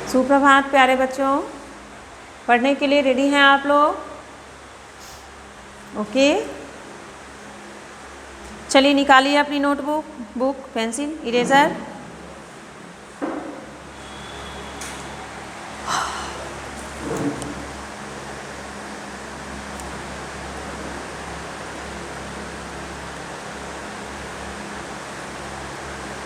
सुप्रभात प्यारे बच्चों, पढ़ने के लिए रेडी हैं आप लोग? ओके, चलिए निकालिए अपनी नोटबुक, बुक, पेंसिल, इरेज़र।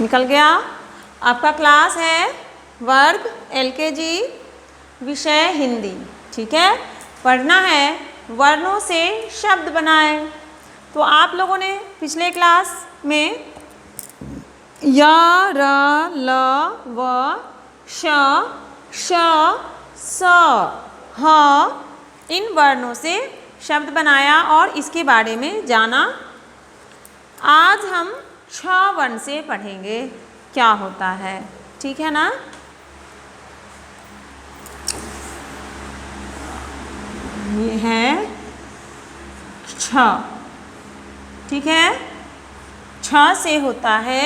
निकल गया? आपका क्लास है वर्ग एलकेजी, विषय हिंदी। ठीक है, पढ़ना है वर्णों से शब्द बनाएं। तो आप लोगों ने पिछले क्लास में या, र, ल, व, श, श, स, ह इन वर्णों से शब्द बनाया और इसके बारे में जाना। आज हम 6 वर्ण से पढ़ेंगे क्या होता है। ठीक है ना? ये है 6। ठीक है, 6 से होता है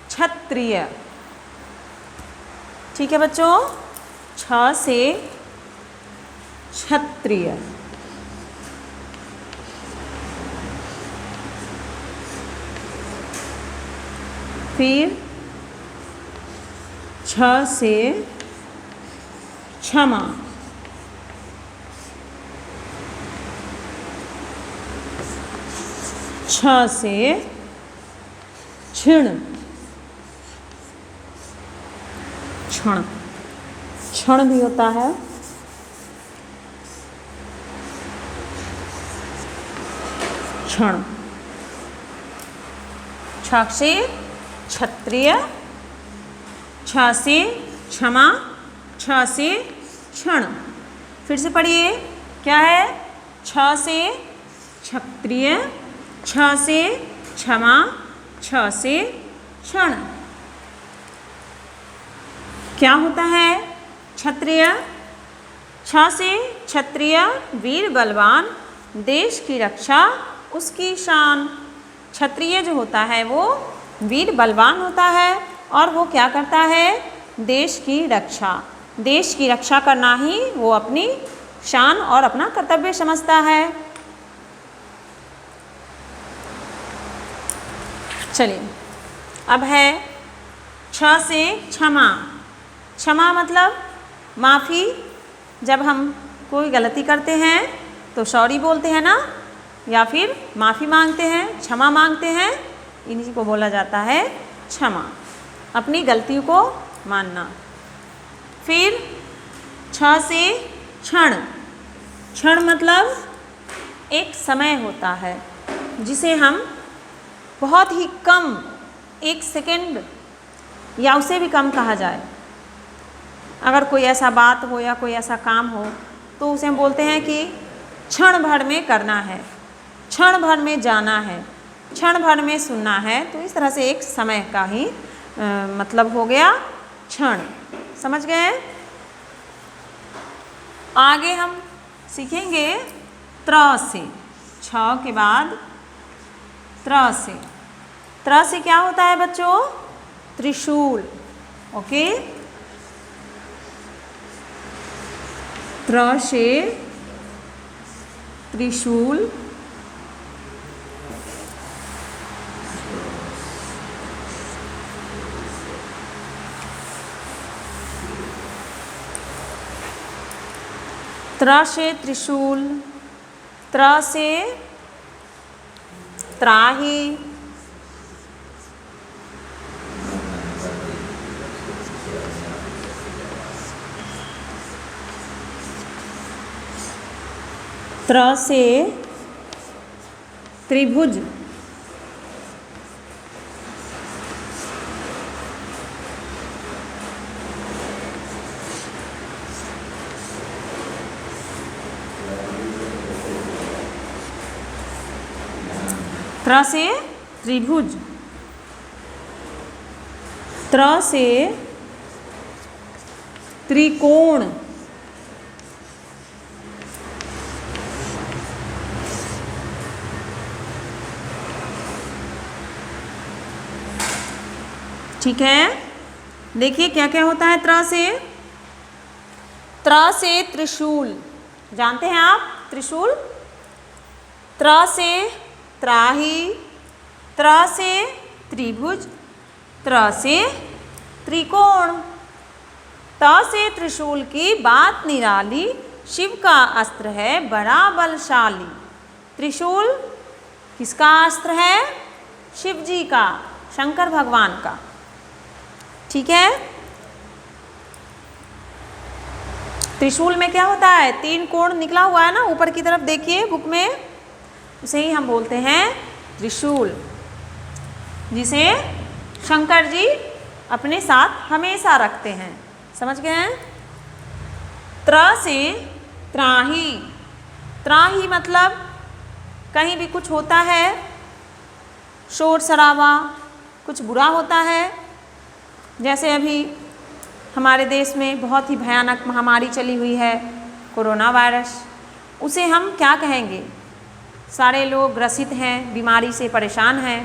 क्षत्रिय। ठीक है बच्चों, 6 से क्षत्रिय। फिर 6 से क्षमा। 6 से क्षण। क्षण, क्षण भी होता है। क्षण। 6 से क्षत्रिय, 6 से क्षमा, 6 से क्षण। फिर से पढ़िए, क्या है? 6 से क्षत्रिय, 6 से क्षमा, 6 से क्षण। क्या होता है क्षत्रिय? 6 से क्षत्रिय वीर बलवान, देश की रक्षा उसकी शान। क्षत्रिय जो होता है वो वीर बलवान होता है और वो क्या करता है? देश की रक्षा। देश की रक्षा करना ही वो अपनी शान और अपना कर्तव्य समझता है। चलिए, अब है 6 से क्षमा। क्षमा मतलब माफ़ी। जब हम कोई गलती करते हैं तो सॉरी बोलते हैं ना, या फिर माफ़ी मांगते हैं, क्षमा मांगते हैं, इन्हीं को बोला जाता है क्षमा, अपनी गलतियों को मानना। फिर 6 से क्षण। क्षण मतलब एक समय होता है जिसे हम बहुत ही कम, 1 सेकेंड या उससे भी कम कहा जाए। अगर कोई ऐसा बात हो या कोई ऐसा काम हो तो उसे हम बोलते हैं कि क्षण भर में करना है, क्षण भर में जाना है, क्षण भर में सुनना है। तो इस तरह से एक समय का ही मतलब हो गया क्षण। समझ गए? आगे हम सीखेंगे त्र से। 6 के बाद त्र से। त्र से क्या होता है बच्चों? त्रिशूल। ओके, त्र से त्रिशूल। त्र से त्रिशूल, त्र से त्राही, त्र से त्रिभुज, त्र से त्रिभुज, त्र से त्रिकोण, ठीक है। देखिए क्या क्या होता है त्र से। त्र से त्रिशूल, जानते हैं आप त्रिशूल? त्र से त्राही, त्र से त्रिभुज, त्र से त्रिकोण। त से त्रिशूल की बात निराली, शिव का अस्त्र है बड़ा बलशाली। त्रिशूल किसका अस्त्र है? शिव जी का, शंकर भगवान का। ठीक है। त्रिशूल में क्या होता है? 3 कोण निकला हुआ है ना, ऊपर की तरफ देखिए बुक में, उसे ही हम बोलते हैं त्रिशूल, जिसे शंकर जी अपने साथ हमेशा रखते हैं। समझ गए हैं? त्र से त्राही, त्राही मतलब कहीं भी कुछ होता है, शोर शराबा, कुछ बुरा होता है, जैसे अभी हमारे देश में बहुत ही भयानक महामारी चली हुई है, कोरोना वायरस, उसे हम क्या कहेंगे? सारे लोग ग्रसित हैं, बीमारी से परेशान हैं,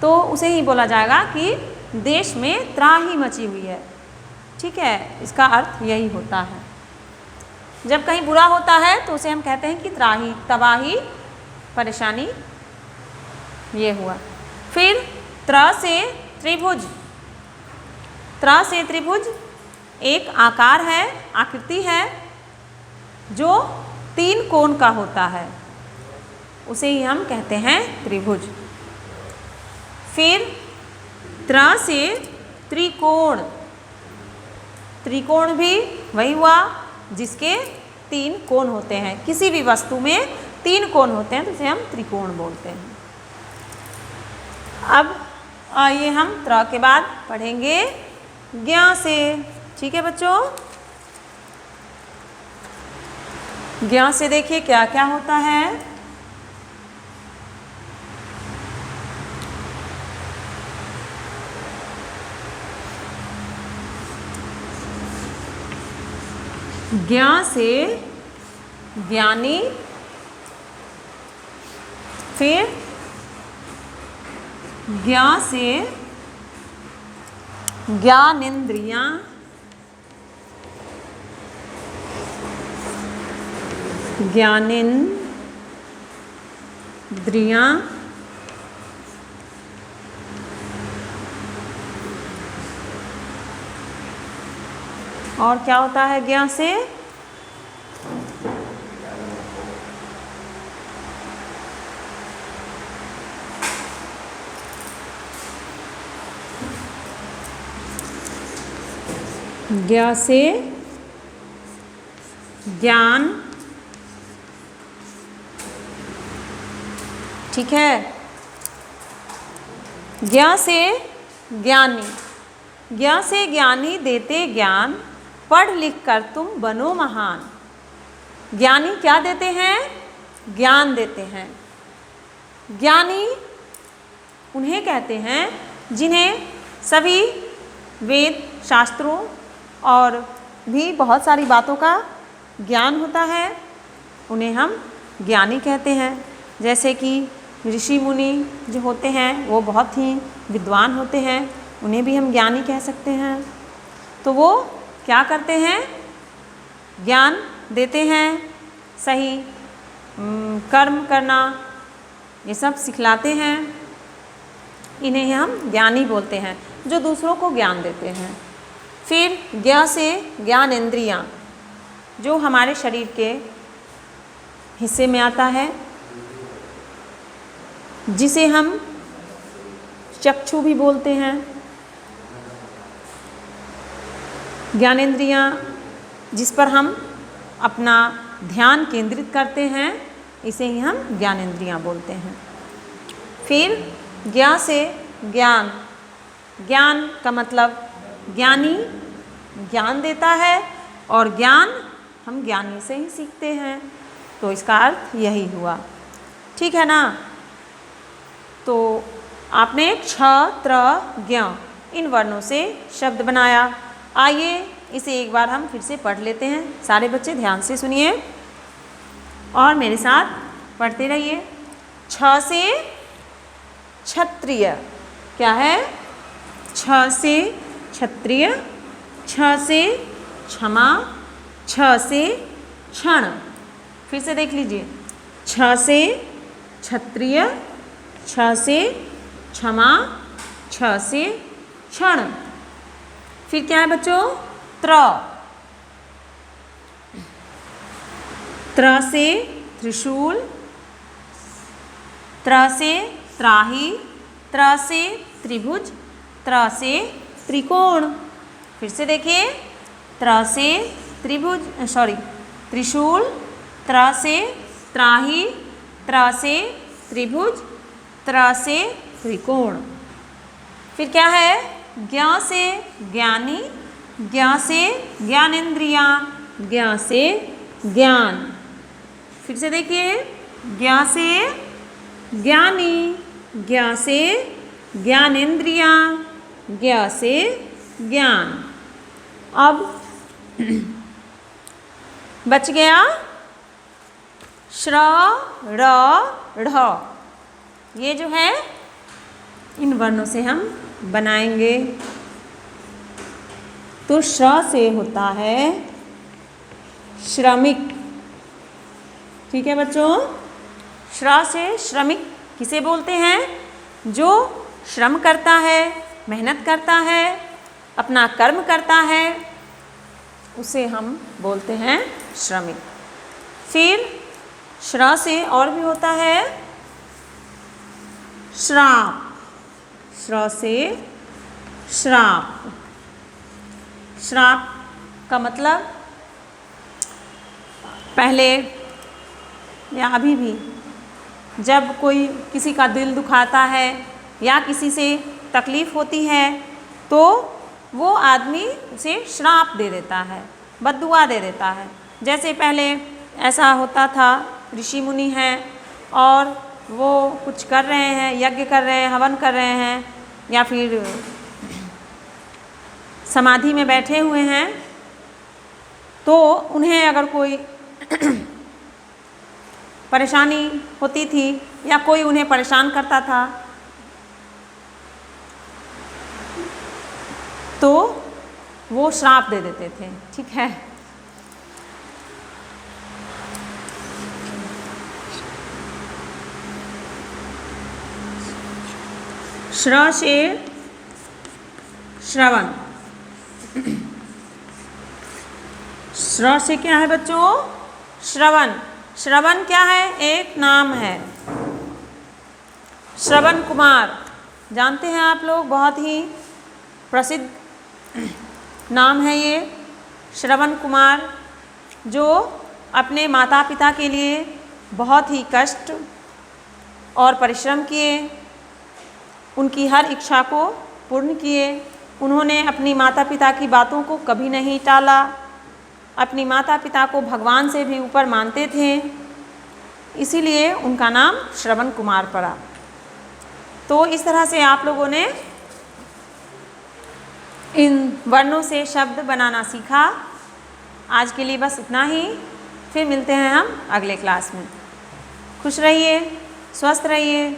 तो उसे ही बोला जाएगा कि देश में त्राही मची हुई है। ठीक है, इसका अर्थ यही होता है। जब कहीं बुरा होता है तो उसे हम कहते हैं कि त्राही, तबाही, परेशानी, ये हुआ। फिर त्र से त्रिभुज, त्र से त्रिभुज एक आकार है, आकृति है, जो 3 कोण का होता है, उसे ही हम कहते हैं त्रिभुज। फिर त्र से त्रिकोण, त्रिकोण भी वही हुआ जिसके 3 कोण होते हैं। किसी भी वस्तु में 3 कोण होते हैं तो उसे हम त्रिकोण बोलते हैं। अब आइए हम त्र के बाद पढ़ेंगे ज्ञ से। ठीक है बच्चों, ज्ञ से देखिए क्या क्या होता है। ज्ञ से ज्ञानी, फिर ज्ञ से ज्ञानेंद्रियां, ज्ञानेंद्रियां, और क्या होता है ज्ञ से? ज्ञ से ज्ञान। ठीक है। ज्ञ से ज्ञानी, ज्ञ से ज्ञानी देते ज्ञान, पढ़ लिख कर तुम बनो महान। ज्ञानी क्या देते हैं? ज्ञान देते हैं। ज्ञानी उन्हें कहते हैं जिन्हें सभी वेद, शास्त्रों और भी बहुत सारी बातों का ज्ञान होता है, उन्हें हम ज्ञानी कहते हैं। जैसे कि ऋषि मुनि जो होते हैं वो बहुत ही विद्वान होते हैं, उन्हें भी हम ज्ञानी कह सकते हैं। तो वो क्या करते हैं? ज्ञान देते हैं, सही कर्म करना, ये सब सिखलाते हैं। इन्हें हम ज्ञानी बोलते हैं, जो दूसरों को ज्ञान देते हैं। फिर ज्ञ से ज्ञानेंद्रियां, जो हमारे शरीर के हिस्से में आता है, जिसे हम चक्षु भी बोलते हैं। ज्ञानेंद्रियां जिस पर हम अपना ध्यान केंद्रित करते हैं, इसे ही हम ज्ञानेंद्रियां बोलते हैं। फिर ज्ञ से ज्ञान, ज्ञान का मतलब ज्ञानी ज्ञान देता है, और ज्ञान हम ज्ञानी से ही सीखते हैं, तो इसका अर्थ यही हुआ। ठीक है ना? तो आपने क्ष, त्र, ज्ञ इन वर्णों से शब्द बनाया। आइए इसे एक बार हम फिर से पढ़ लेते हैं। सारे बच्चे ध्यान से सुनिए और मेरे साथ पढ़ते रहिए। छ से क्षत्रिय, क्या है? छ से क्षत्रिय, छ से क्षमा, छ से क्षण, फिर से देख लीजिए, छ से क्षत्रिय, छ से क्षमा, छ से क्षण। फिर क्या है बच्चों, त्र, त्र से त्रिशूल, त्र से त्राही, त्र से त्रिभुज, त्र से त्रिकोण। फिर से देखिए, त्र से त्रिभुज त्रिशूल, त्र से त्राही, त्र से त्रिभुज, त्र से त्रिकोण। फिर क्या है, ज्ञ से ज्ञानी, ज्ञ से ज्ञानेंद्रियां, ज्ञ से ज्ञान। फिर से देखिए, ज्ञ से ज्ञानी, ज्ञ से ज्ञानेंद्रियां, ज्ञ से ज्ञान। अब बच गया श्र, र, ढ़। ये जो है इन वर्णों से हम बनाएंगे। तो श्र से होता है श्रमिक। ठीक है बच्चों, श्र से श्रमिक किसे बोलते हैं, जो श्रम करता है, मेहनत करता है, अपना कर्म करता है, उसे हम बोलते हैं श्रमिक। फिर श्र से और भी होता है श्राप, श्र से श्राप। श्राप का मतलब पहले या अभी भी जब कोई किसी का दिल दुखाता है या किसी से तकलीफ़ होती है तो वो आदमी उसे श्राप दे देता है, बद्दुआ दे देता है। जैसे पहले ऐसा होता था, ऋषि मुनि हैं और वो कुछ कर रहे हैं, यज्ञ कर रहे हैं, हवन कर रहे हैं, या फिर समाधि में बैठे हुए हैं, तो उन्हें अगर कोई परेशानी होती थी या कोई उन्हें परेशान करता था तो वो श्राप दे देते थे। ठीक है, श्र से श्रवण। श्र से क्या है बच्चों, श्रवण। श्रवण क्या है, एक नाम है, श्रवण कुमार। जानते हैं आप लोग, बहुत ही प्रसिद्ध नाम है ये श्रवण कुमार, जो अपने माता पिता के लिए बहुत ही कष्ट और परिश्रम किए, उनकी हर इच्छा को पूर्ण किए। उन्होंने अपनी माता पिता की बातों को कभी नहीं टाला, अपनी माता पिता को भगवान से भी ऊपर मानते थे, इसीलिए उनका नाम श्रवण कुमार पड़ा। तो इस तरह से आप लोगों ने इन वर्णों से शब्द बनाना सीखा। आज के लिए बस इतना ही, फिर मिलते हैं हम अगले क्लास में। खुश रहिए, स्वस्थ रहिए।